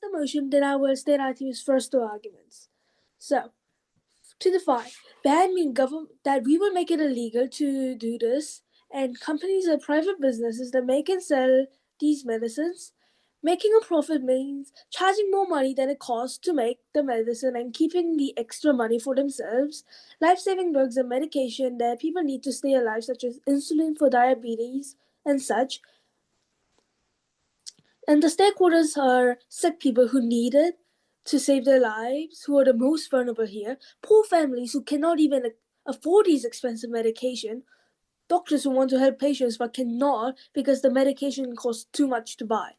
the motion, then I will state ITU's first two arguments. So, to define, ban means that we will make it illegal to do this, and companies and private businesses that make and sell these medicines. Making a profit means charging more money than it costs to make the medicine and keeping the extra money for themselves. Life-saving drugs and medication that people need to stay alive, such as insulin for diabetes and such. And the stakeholders are sick people who need it to save their lives, who are the most vulnerable here, poor families who cannot even afford these expensive medication, doctors who want to help patients but cannot because the medication costs too much to buy.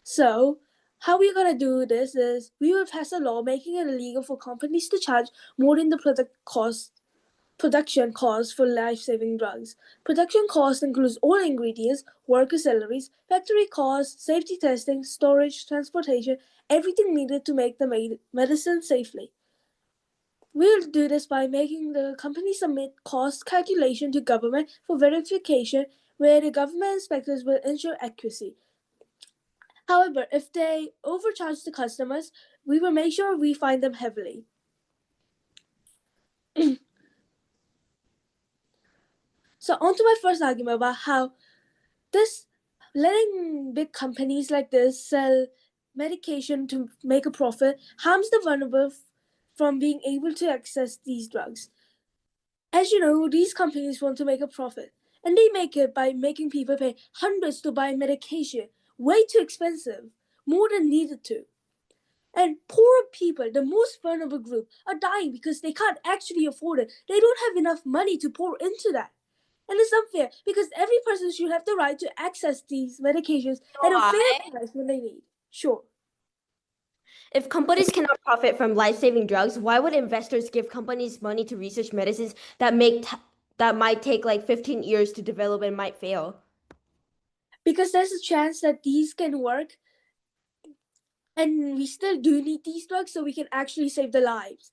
So, how we're going to do this is we will pass a law making it illegal for companies to charge more than the production costs for life-saving drugs. Production cost includes all ingredients, worker salaries, factory costs, safety testing, storage, transportation, everything needed to make the medicine safely. We'll do this by making the company submit cost calculation to government for verification, where the government inspectors will ensure accuracy. However, if they overcharge the customers, we will make sure we fine them heavily. So on to my first argument about how this letting big companies like this sell medication to make a profit harms the vulnerable from being able to access these drugs. As you know, these companies want to make a profit, and they make it by making people pay hundreds to buy medication, way too expensive, more than needed to. And poorer people, the most vulnerable group, are dying because they can't actually afford it. They don't have enough money to pour into that. And it's unfair because every person should have the right to access these medications at a fair price when they need. Sure. If companies cannot profit from life-saving drugs, why would investors give companies money to research medicines that might take like 15 years to develop and might fail? Because there's a chance that these can work, and we still do need these drugs so we can actually save the lives.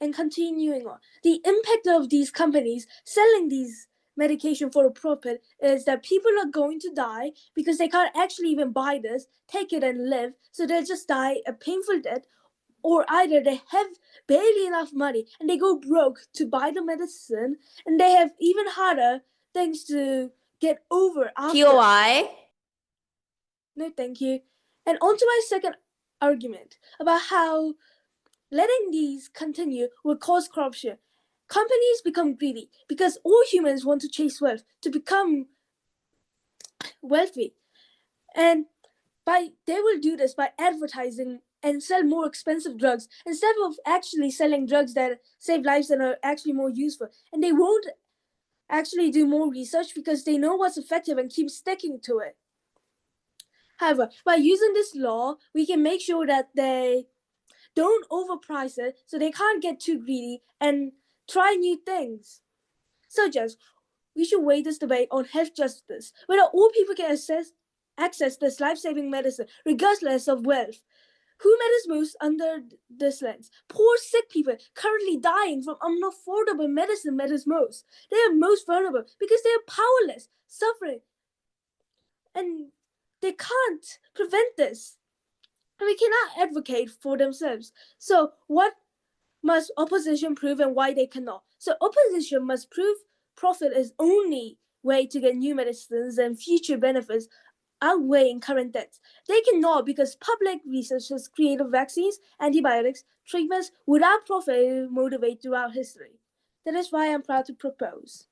And continuing on, the impact of these companies selling these medication for a profit is that people are going to die because they can't actually even buy this, take it and live, so they'll just die a painful death, or either they have barely enough money and they go broke to buy the medicine, and they have even harder things to get over after. POI? No, thank you. And on to my second argument about how letting these continue will cause corruption. Companies become greedy because all humans want to chase wealth, to become wealthy. And they will do this by advertising and sell more expensive drugs instead of actually selling drugs that save lives and are actually more useful. And they won't actually do more research because they know what's effective and keep sticking to it. However, by using this law, we can make sure that they don't overprice it so they can't get too greedy and try new things. Such as, we should weigh this debate on health justice, whether all people can access this life-saving medicine regardless of wealth. Who matters most under this lens? Poor sick people currently dying from unaffordable medicine matters most. They are most vulnerable because they are powerless, suffering, and they can't prevent this. We cannot advocate for themselves. So what must opposition prove and why they cannot? So opposition must prove profit is only way to get new medicines and future benefits outweighing current debts. They cannot because public research has created vaccines, antibiotics, treatments without profit motivate throughout history. That is why I'm proud to propose.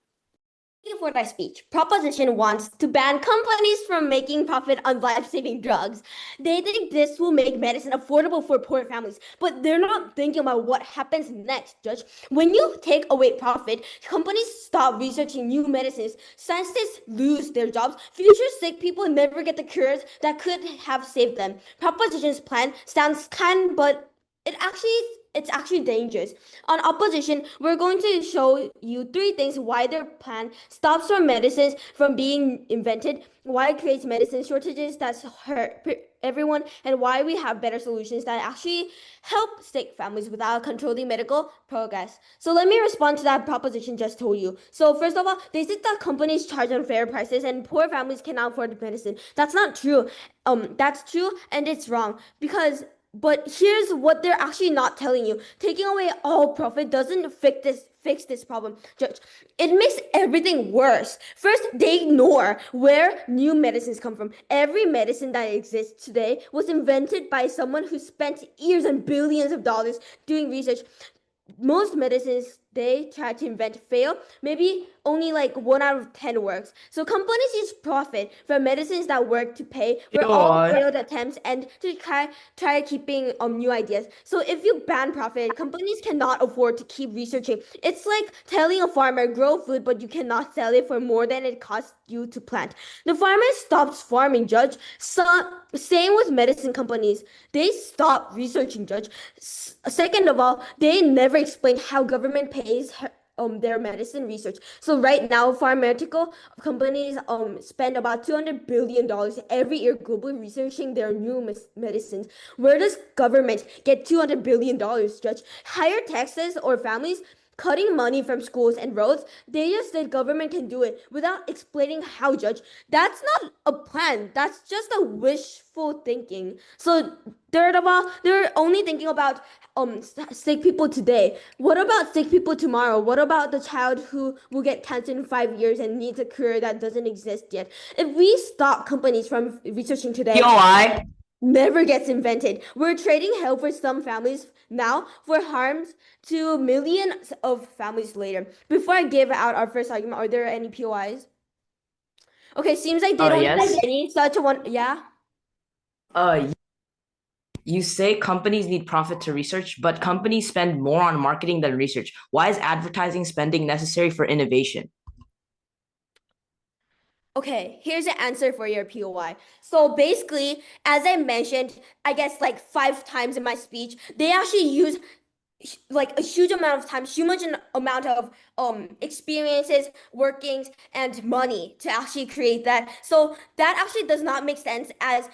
For my speech, proposition wants to ban companies from making profit on life-saving drugs. They think this will make medicine affordable for poor families, but they're not thinking about what happens next, Judge. When you take away profit, companies stop researching new medicines, scientists lose their jobs, future sick people never get the cures that could have saved them. Proposition's plan sounds kind, but it's actually dangerous. On opposition, we're going to show you 3 things why their plan stops our medicines from being invented, why it creates medicine shortages that hurt everyone, and why we have better solutions that actually help state families without controlling medical progress. So let me respond to that proposition just told you. So first of all, they said that companies charge unfair prices and poor families cannot afford medicine. That's not true. That's true and it's wrong but here's what they're actually not telling you. Taking away all profit doesn't fix this problem, Judge. It makes everything worse. First, they ignore where new medicines come from. Every medicine that exists today was invented by someone who spent years and billions of dollars doing research. Most medicines they try to invent fail. Maybe only like 1 out of 10 works. So companies use profit from medicines that work to pay for all failed attempts and to try keeping new ideas. So if you ban profit, companies cannot afford to keep researching. It's like telling a farmer grow food, but you cannot sell it for more than it costs you to plant. The farmer stops farming, Judge. So, same with medicine companies. They stop researching, Judge. Second of all, they never explain how government pays their medicine research. So right now, pharmaceutical companies spend about $200 billion every year globally researching their new medicines. Where does government get $200 billion, Judge? Higher taxes or families cutting money from schools and roads? They just said government can do it without explaining how, Judge. That's not a plan. That's just a wishful thinking. So third of all, they're only thinking about sick people today. What about sick people tomorrow? What about the child who will get cancer in 5 years and needs a cure that doesn't exist yet? If we stop companies from researching today, never gets invented. We're trading health for some families now for harms to millions of families later. Before I give out our first argument, are there any POIs? Okay, seems like they don't have any such a one. Yeah. You say companies need profit to research, but companies spend more on marketing than research. Why is advertising spending necessary for innovation? Okay, here's the answer for your POI. So basically, as I mentioned, I guess like 5 times in my speech, they actually use like a huge amount of time, huge amount of experiences, workings, and money to actually create that. So that actually does not make sense as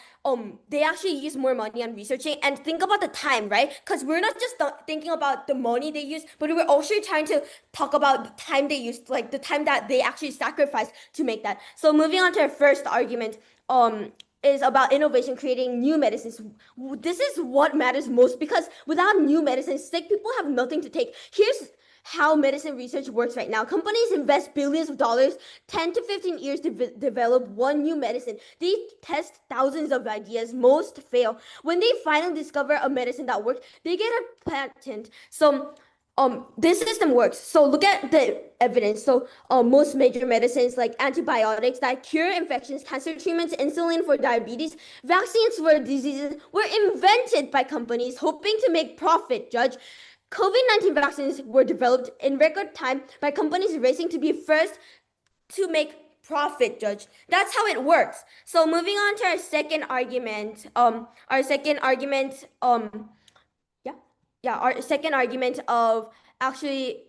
they actually use more money on researching. And think about the time, right? Because we're not just thinking about the money they use, but we're also trying to talk about the time they used, like the time that they actually sacrificed to make that. So moving on to our first argument, is about innovation, creating new medicines. This is what matters most because without new medicines, sick people have nothing to take. Here's how medicine research works right now. Companies invest billions of dollars, 10 to 15 years to develop one new medicine. They test thousands of ideas. Most fail. When they finally discover a medicine that works, they get a patent. So this system works. So look at the evidence. So most major medicines like antibiotics that cure infections, cancer treatments, insulin for diabetes, vaccines for diseases were invented by companies hoping to make profit, Judge. COVID-19 vaccines were developed in record time by companies racing to be first to make profit, Judge. That's how it works. So moving on to our second argument, our second argument of actually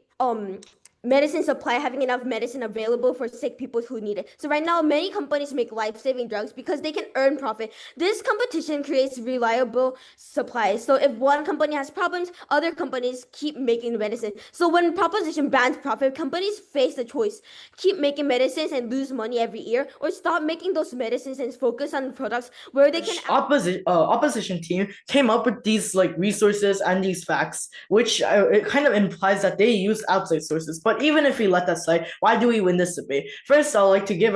medicine supply, having enough medicine available for sick people who need it. So right now, many companies make life-saving drugs because they can earn profit. This competition creates reliable supplies. So if one company has problems, other companies keep making medicine. So when proposition bans profit, companies face the choice: keep making medicines and lose money every year, or stop making those medicines and focus on products where they can. Opposition team came up with these like resources and these facts, which it kind of implies that they use outside sources. But even if we let that slide, why do we win this debate? First, I'd like to give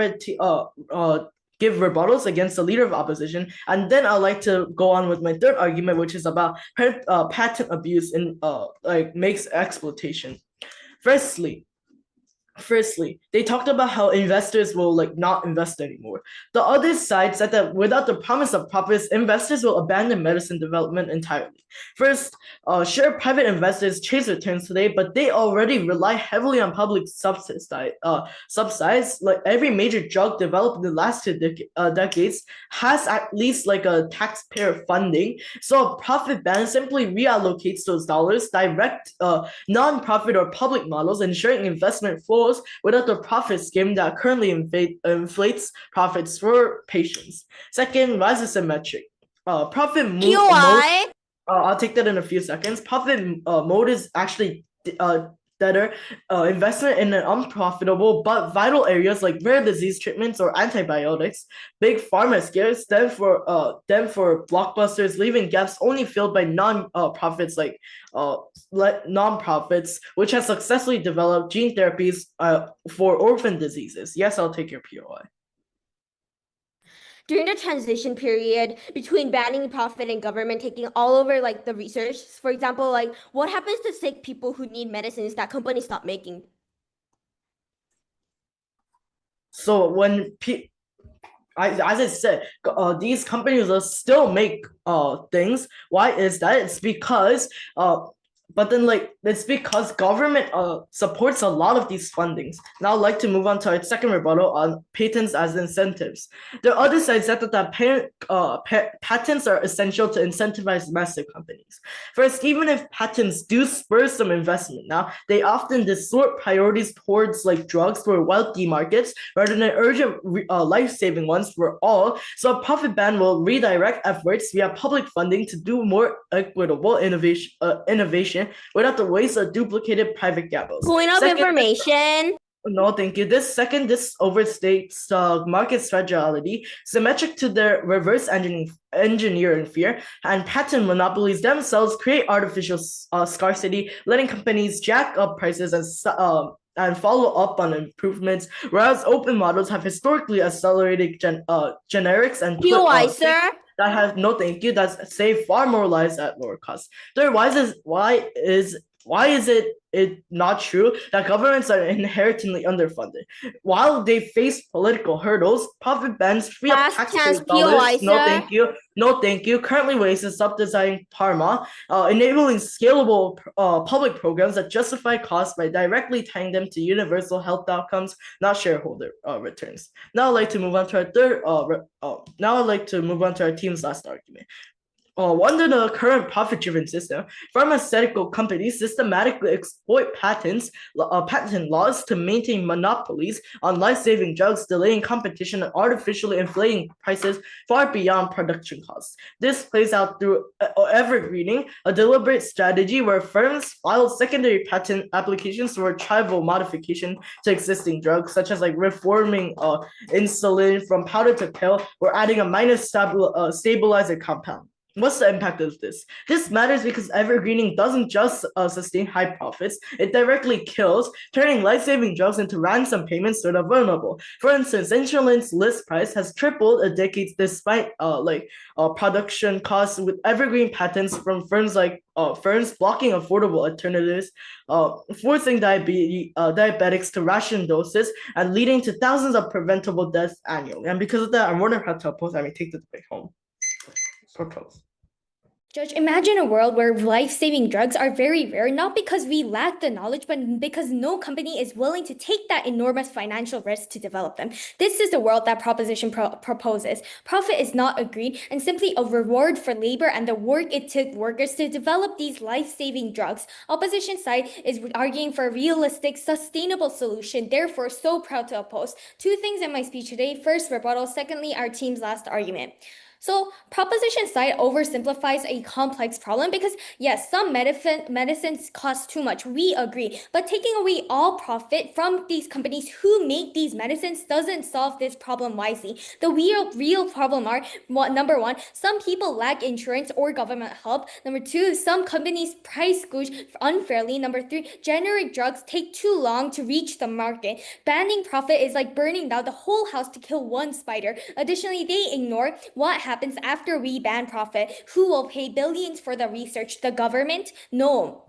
rebuttals against the leader of opposition, and then I'd like to go on with my third argument, which is about patent abuse and makes exploitation. Firstly, Firstly, they talked about how investors will not invest anymore. The other side said that without the promise of profits, investors will abandon medicine development entirely. First, sure, private investors chase returns today, but they already rely heavily on public subsidies. Like every major drug developed in the last two decades has at least a taxpayer funding. So a profit ban simply reallocates those dollars direct non-profit or public models, ensuring investment flows without the profit scheme that currently inflates profits for patients. Second, rise is symmetric. Profit mode. POI. I'll take that in a few seconds. Profit mode is actually better investment in an unprofitable but vital areas like rare disease treatments or antibiotics. Big pharma scares them for blockbusters, leaving gaps only filled by non-profits non-profits, which has successfully developed gene therapies for orphan diseases. Yes, I'll take your POI. During the transition period between banning profit and government taking all over the research, for example, what happens to sick people who need medicines that companies stop making? So when as I said, these companies will still make things. Why is that? It's because it's because government supports a lot of these fundings. Now I'd like to move on to our second rebuttal on patents as incentives. The other side said that patents are essential to incentivize massive companies. First, even if patents do spur some investment now, they often distort priorities towards drugs for wealthy markets rather than urgent life-saving ones for all. So a profit ban will redirect efforts via public funding to do more equitable innovation without the waste of duplicated private gambles. Point of information. No, thank you. This overstates market's fragility, symmetric to their reverse engineering fear, and patent monopolies themselves create artificial scarcity, letting companies jack up prices and follow up on improvements, whereas open models have historically accelerated generics and POI, sir. that have no thank you that save far more lives at lower costs. Third, why is it not true that governments are inherently underfunded? While they face political hurdles, profit bans free up taxpayer dollars. No thank you. Currently raises subsidizing pharma, enabling scalable public programs that justify costs by directly tying them to universal health outcomes, not shareholder returns. Now I'd like to move on to our team's last argument. Under the current profit-driven system, pharmaceutical companies systematically exploit patent laws to maintain monopolies on life-saving drugs, delaying competition and artificially inflating prices far beyond production costs. This plays out through evergreening, a deliberate strategy where firms file secondary patent applications for tribal modification to existing drugs, such as reforming insulin from powder to pill or adding a minor stabilizer compound. What's the impact of this? This matters because evergreening doesn't just sustain high profits, it directly kills, turning life-saving drugs into ransom payments to the vulnerable. For instance, insulin's list price has tripled in decades despite production costs, with evergreen patents from firms blocking affordable alternatives, forcing diabetics to ration doses and leading to thousands of preventable deaths annually. And because of that, I'm more than proud to oppose. Take the debate home. Propose. Judge, imagine a world where life-saving drugs are very rare, not because we lack the knowledge, but because no company is willing to take that enormous financial risk to develop them. This is the world that proposition proposes. Profit is not agreed and simply a reward for labor and the work it took workers to develop these life-saving drugs. Opposition side is arguing for a realistic, sustainable solution, therefore so proud to oppose. Two things in my speech today. First, rebuttal. Secondly, our team's last argument. So proposition side oversimplifies a complex problem because yes, some medicines cost too much. We agree. But taking away all profit from these companies who make these medicines doesn't solve this problem wisely. The real problem are, number one, some people lack insurance or government help. Number two, some companies price gouge unfairly. Number three, generic drugs take too long to reach the market. Banning profit is like burning down the whole house to kill one spider. Additionally, they ignore what happens after we ban profit. Who will pay billions for the research? The government? No.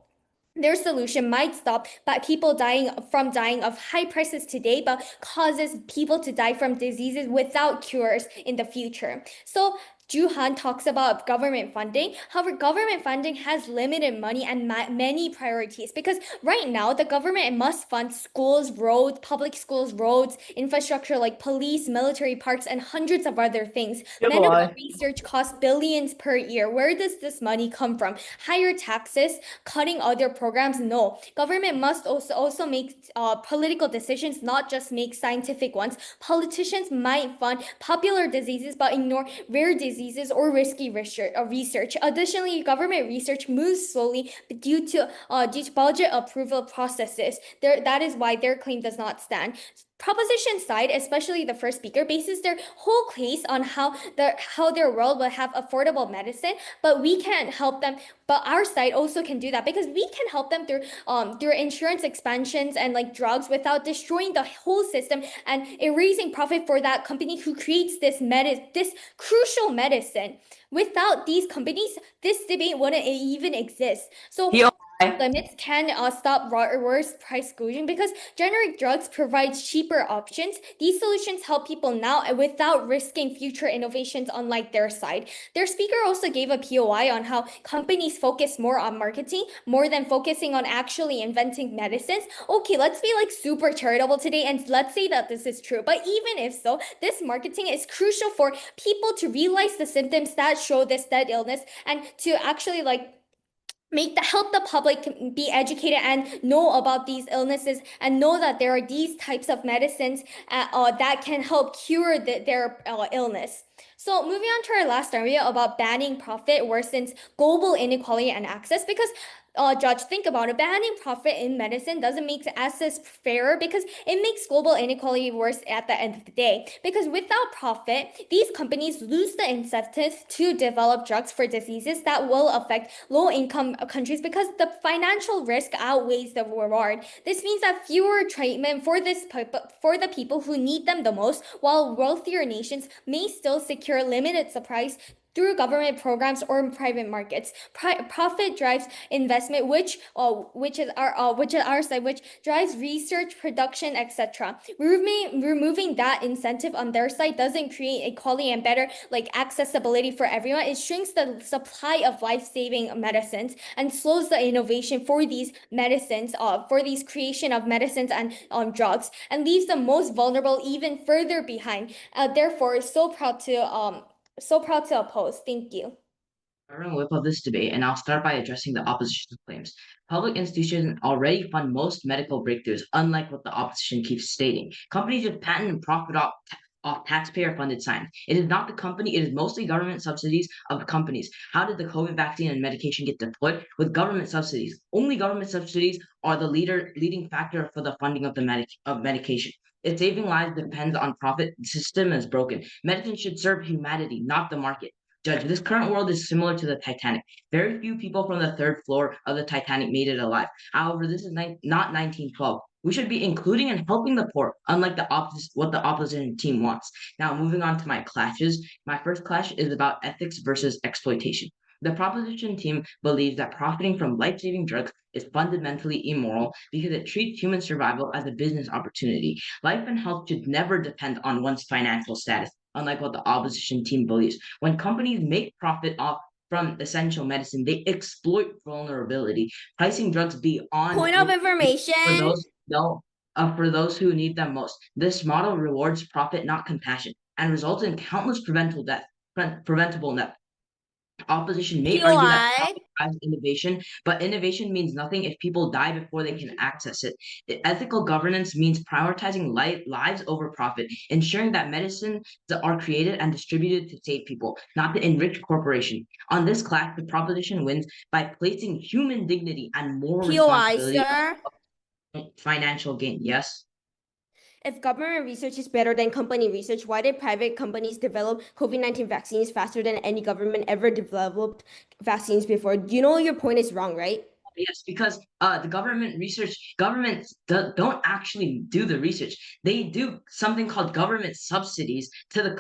Their solution might stop people dying of high prices today, but causes people to die from diseases without cures in the future. So Juhan talks about government funding. However, government funding has limited money and many priorities, because right now the government must fund schools, roads, public schools, roads, infrastructure like police, military parks, and hundreds of other things. Yeah, Medical why? research costs billions per year. Where does this money come from? Higher taxes, cutting other programs? No. Government must also make political decisions, not just make scientific ones. Politicians might fund popular diseases but ignore rare diseases or risky research. Additionally, government research moves slowly due to budget approval processes. That is why their claim does not stand. Proposition side, especially the first speaker, bases their whole case on how their world will have affordable medicine, but we can't help them. But our side also can do that, because we can help them through insurance expansions and like drugs without destroying the whole system and erasing profit for that company who creates this crucial medicine. Without these companies, this debate wouldn't even exist. So limits can stop worse price gouging, because generic drugs provide cheaper options. These solutions help people now without risking future innovations, unlike their side. Their speaker also gave a POI on how companies focus more on marketing more than focusing on actually inventing medicines. Okay, let's be like super charitable today and let's say that this is true. But even if so, this marketing is crucial for people to realize the symptoms that show this dead illness, and to actually like help the public be educated and know about these illnesses, and know that there are these types of medicines that can help cure their illness. So moving on to our last area about banning profit worsens global inequality and access, because Judge, think about it. Banning profit in medicine doesn't make access fairer, because it makes global inequality worse at the end of the day. Because without profit, these companies lose the incentive to develop drugs for diseases that will affect low-income countries, because the financial risk outweighs the reward. This means that fewer treatment for the people who need them the most, while wealthier nations may still secure limited supplies through government programs or private markets. Profit drives investment, which is our side, which drives research, production, etc. Removing that incentive on their side doesn't create equality and better like accessibility for everyone. It shrinks the supply of life-saving medicines and slows the innovation for these medicines, for these creation of medicines and drugs, and leaves the most vulnerable even further behind. Therefore, so proud to oppose. Thank you. I'm going to whip up this debate, and I'll start by addressing the opposition's claims. Public institutions already fund most medical breakthroughs, unlike what the opposition keeps stating. Companies just patent and profit off taxpayer-funded science. It is not the company, it is mostly government subsidies of companies. How did the COVID vaccine and medication get deployed? With government subsidies. Only government subsidies are the leading factor for the funding of medication. If saving lives depends on profit, the system is broken. Medicine should serve humanity, not the market. Judge, this current world is similar to the Titanic. Very few people from the third floor of the Titanic made it alive. However, this is not 1912. We should be including and helping the poor, unlike what the opposition team wants. Now, moving on to my clashes. My first clash is about ethics versus exploitation. The proposition team believes that profiting from life-saving drugs is fundamentally immoral because it treats human survival as a business opportunity. Life and health should never depend on one's financial status, unlike what the opposition team believes. When companies make profit off from essential medicine, they exploit vulnerability, pricing drugs beyond Point of for information. those no for those who need them most. This model rewards profit, not compassion, and results in countless preventable deaths. Opposition may argue that POI. profit drives innovation, but innovation means nothing if people die before they can access it. Ethical governance means prioritizing lives over profit, ensuring that medicines are created and distributed to save people, not to enrich corporation. On this class, the proposition wins by placing human dignity and moral POI, responsibility sir. above financial gain. Yes? If government research is better than company research, why did private companies develop COVID-19 vaccines faster than any government ever developed vaccines before? You know your point is wrong, right? Yes, because the governments don't actually do the research. They do something called government subsidies to the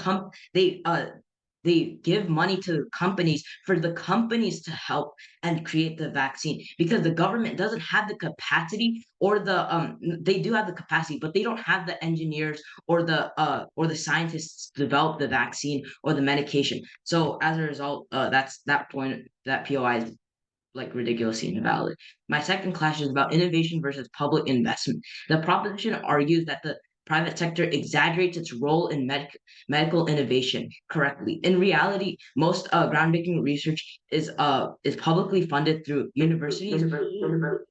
they give money to companies for the companies to help and create the vaccine, because the government doesn't have the capacity, or they do have the capacity, but they don't have the engineers or the scientists to develop the vaccine or the medication. So as a result, that's that point, that POI is like ridiculously invalid. My second clash is about innovation versus public investment. The proposition argues that the private sector exaggerates its role in medical innovation correctly. In reality, most groundbreaking research is publicly funded through universities,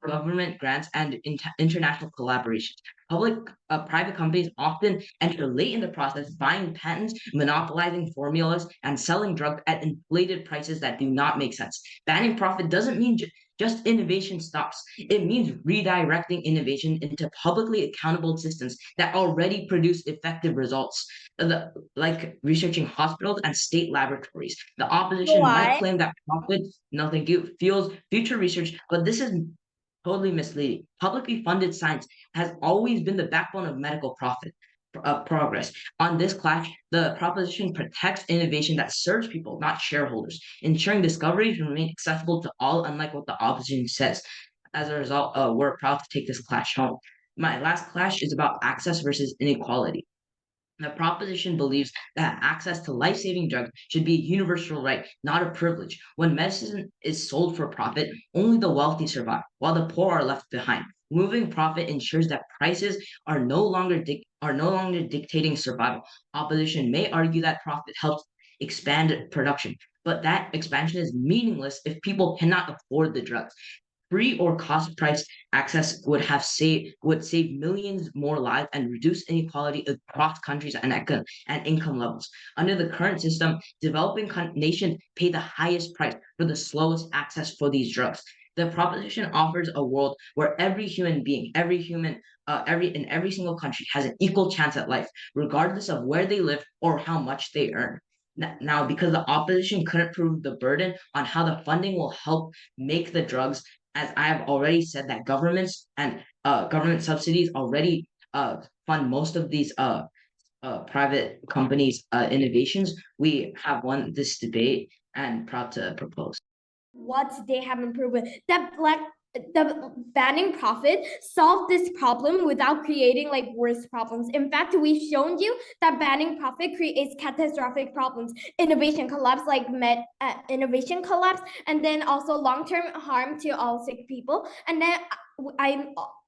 government grants, and international collaborations. Private companies often enter late in the process, buying patents, monopolizing formulas, and selling drugs at inflated prices that do not make sense. Banning profit doesn't mean just innovation stops. It means redirecting innovation into publicly accountable systems that already produce effective results, like researching hospitals and state laboratories. The opposition might claim that profit, no thank you, fuels future research, but this is totally misleading. Publicly funded science has always been the backbone of medical progress. On this clash, the proposition protects innovation that serves people, not shareholders, ensuring discoveries remain accessible to all, unlike what the opposition says. As a result, we're proud to take this clash home. My last clash is about access versus inequality. The proposition believes that access to life-saving drugs should be a universal right, not a privilege. When medicine is sold for profit, only the wealthy survive, while the poor are left behind. Moving profit ensures that prices are no longer dictating survival. Opposition may argue that profit helps expand production, but that expansion is meaningless if people cannot afford the drugs. Free or cost price access would save millions more lives and reduce inequality across countries and income levels. Under the current system, developing nations pay the highest price for the slowest access for these drugs. The proposition offers a world where every human being, in every single country has an equal chance at life, regardless of where they live or how much they earn. Now, because the opposition couldn't prove the burden on how the funding will help make the drugs, as I have already said, that governments and government subsidies already fund most of these private companies' innovations, we have won this debate and proud to propose. What they haven't proven that the banning profit solved this problem without creating like worse problems. In fact, we've shown you that banning profit creates catastrophic problems, innovation collapse, innovation collapse, and then also long-term harm to all sick people. And then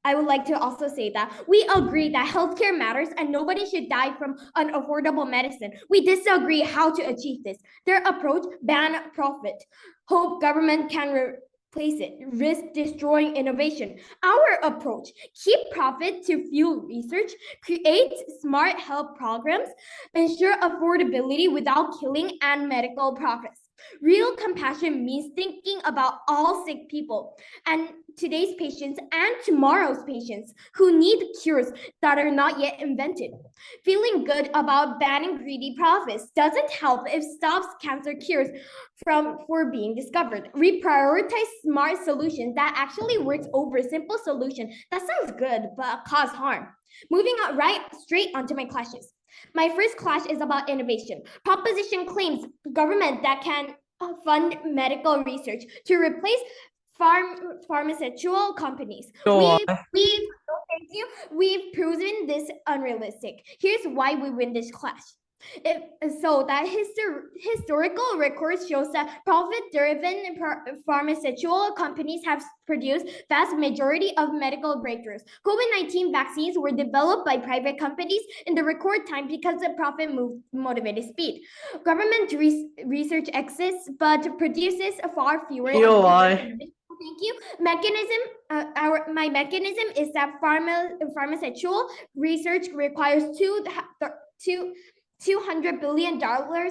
I would like to also say that we agree that healthcare matters and nobody should die from unaffordable medicine. We disagree how to achieve this. Their approach, ban profit. Hope government can replace it, risk destroying innovation. Our approach, keep profit to fuel research, create smart health programs, ensure affordability without killing and medical progress. Real compassion means thinking about all sick people and today's patients and tomorrow's patients who need cures that are not yet invented. Feeling good about banning greedy profits doesn't help if it stops cancer cures for being discovered. We prioritize smart solutions that actually works over simple solution that sounds good but cause harm. Moving on straight onto my clashes. My first clash is about innovation. Proposition claims government that can fund medical research to replace pharmaceutical companies. We've proven this unrealistic. Here's why we win this clash. Historical records shows that profit-driven pharmaceutical companies have produced vast majority of medical breakthroughs. COVID-19 vaccines were developed by private companies in the record time because the profit motivated speed. Government research exists, but produces far fewer. Thank you. My mechanism is that pharmaceutical research requires $200 billion,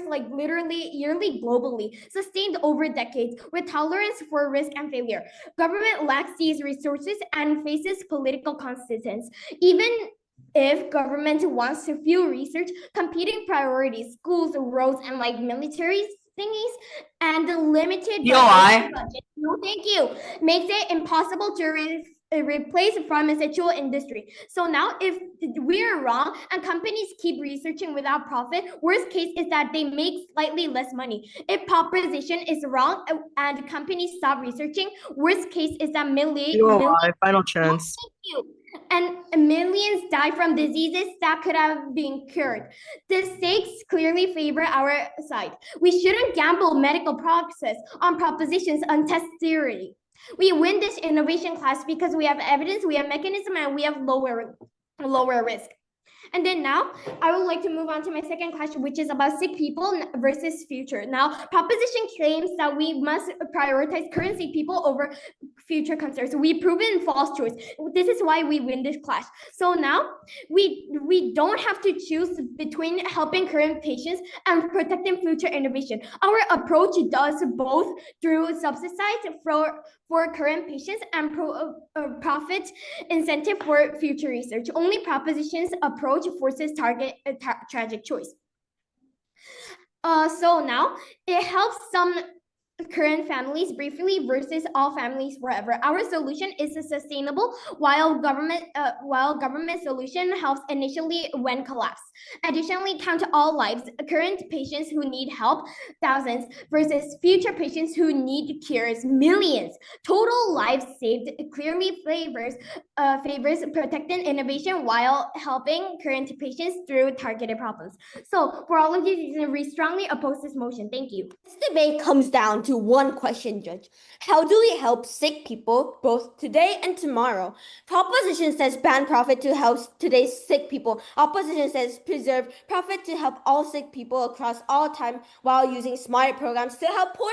like literally yearly globally, sustained over decades with tolerance for risk and failure. Government lacks these resources and faces political constituents. Even if government wants to fuel research, competing priorities, schools, roads, and like military thingies, and the limited budget, no thank you, makes it impossible to replace pharmaceutical industry. So now if we're wrong and companies keep researching without profit, worst case is that they make slightly less money. If proposition is wrong and companies stop researching, worst case is that Final chance. and millions die from diseases that could have been cured. The stakes clearly favor our side. We shouldn't gamble medical process on propositions and test theory. We win this innovation class because we have evidence, we have mechanism, and we have lower risk. And then now I would like to move on to my second question, which is about sick people versus future. Now, proposition claims that we must prioritize current sick people over future concerns. We proven false choice. This is why we win this class. So now we don't have to choose between helping current patients and protecting future innovation. Our approach does both through subsidies for current patients and profit incentive for future research. Only propositions approach forces target tragic choice. So now it helps some current families briefly versus all families forever. Our solution is sustainable while government solution helps initially when collapse. Additionally, count all lives, current patients who need help, thousands, versus future patients who need cures, millions. Total lives saved clearly favors protecting innovation while helping current patients through targeted problems. So for all of these reasons, we strongly oppose this motion. Thank you. This debate comes down to one question, Judge. How do we help sick people both today and tomorrow? Proposition says ban profit to help today's sick people. Opposition says preserve profit to help all sick people across all time while using smart programs to help poor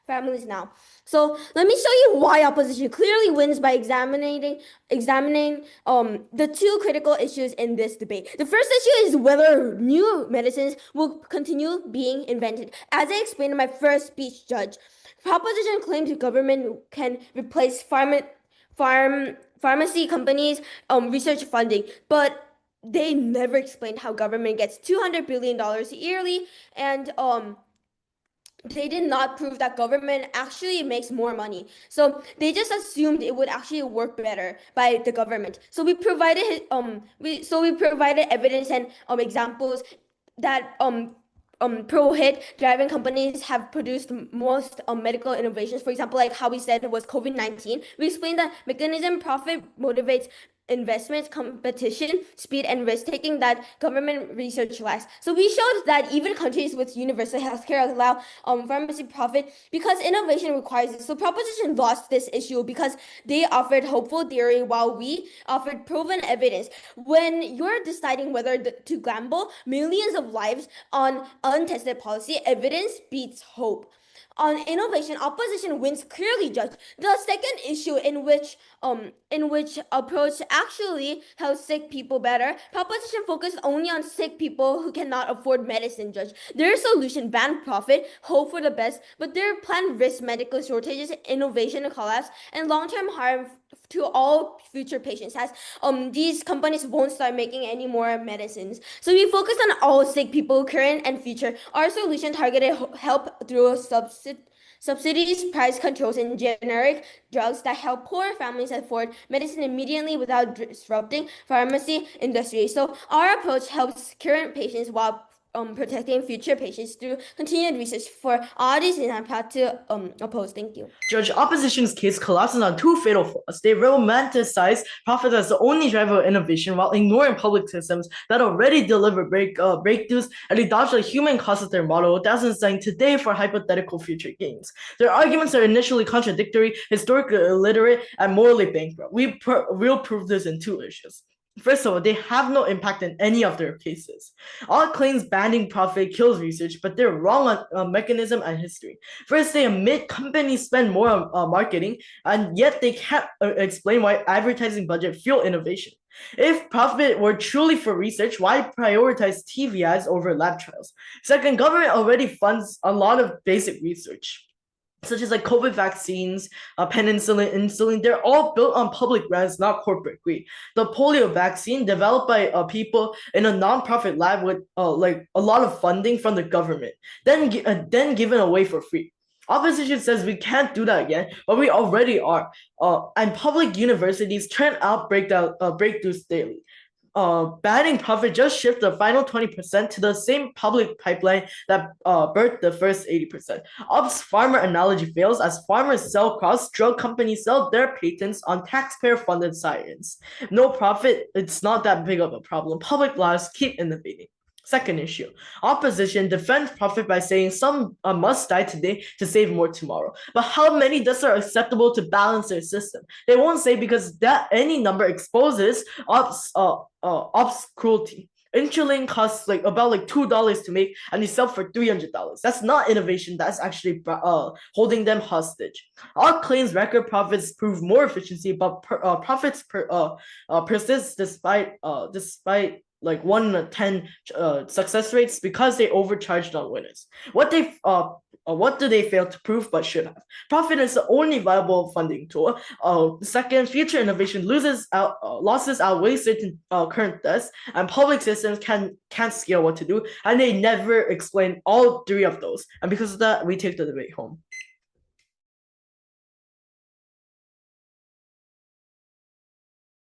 families now. So let me show you why opposition clearly wins by examining the two critical issues in this debate. The first issue is whether new medicines will continue being invented. As I explained in my first speech, Judge, proposition claims the government can replace pharmacy companies' research funding, but they never explained how government gets $200 billion yearly, and they did not prove that government actually makes more money. So they just assumed it would actually work better by the government. So we provided evidence and examples that pro-hit driving companies have produced most medical innovations. For example, like how we said it was COVID-19. We explained that mechanism profit motivates investments, competition, speed, and risk-taking that government research lacks. So we showed that even countries with universal healthcare allow pharmacy profit because innovation requires it. So proposition lost this issue because they offered hopeful theory while we offered proven evidence. When you're deciding whether to gamble millions of lives on untested policy, evidence beats hope. On innovation, opposition wins clearly, Judge. The second issue in which approach actually helps sick people better, proposition focused only on sick people who cannot afford medicine, Judge. Their solution, ban profit, hope for the best, but their plan risks medical shortages, innovation collapse, and long-term harm to all future patients, as these companies won't start making any more medicines. So we focus on all sick people, current and future. Our solution targeted help through subsidies, price controls, and generic drugs that help poor families afford medicine immediately without disrupting pharmacy industry. So our approach helps current patients while protecting future patients through continued research. For all these reasons, I'm proud to oppose. Thank you. Judge, opposition's case collapses on two fatal flaws. They romanticize profit as the only driver of innovation while ignoring public systems that already deliver breakthroughs, and they dodge the human cost of their model that's designed today for hypothetical future gains. Their arguments are initially contradictory, historically illiterate, and morally bankrupt. We'll prove this in two issues. First of all, they have no impact in any of their cases. All claims banning profit kills research, but they're wrong on mechanism and history. First, they admit companies spend more on marketing, and yet they can't explain why advertising budget fuel innovation. If profit were truly for research, why prioritize TV ads over lab trials? Second, government already funds a lot of basic research, such as like COVID vaccines, penicillin, insulin. They're all built on public grants, not corporate greed. The polio vaccine, developed by people in a non-profit lab with like a lot of funding from the government, then given away for free. Opposition says we can't do that again, but we already are. And public universities churn out breakthroughs daily. Banning profit just shift the final 20% to the same public pipeline that birthed the first 80%. Ops farmer analogy fails as farmers sell crops, drug companies sell their patents on taxpayer-funded science. No profit, it's not that big of a problem. Public laws keep innovating. Second issue, opposition defends profit by saying some must die today to save more tomorrow. But how many deaths are acceptable to balance their system? They won't say because that any number exposes ops cruelty. Insulin costs about $2 to make, and they sell for $300. That's not innovation. That's actually holding them hostage. All claims record profits prove more efficiency, but profits persist despite 1 in 10 success rates because they overcharged on winners. What do they fail to prove but should have? Profit is the only viable funding tool. Second, future innovation losses losses outweigh certain current deaths, and public systems can't scale what to do, and they never explain all three of those. And because of that, we take the debate home.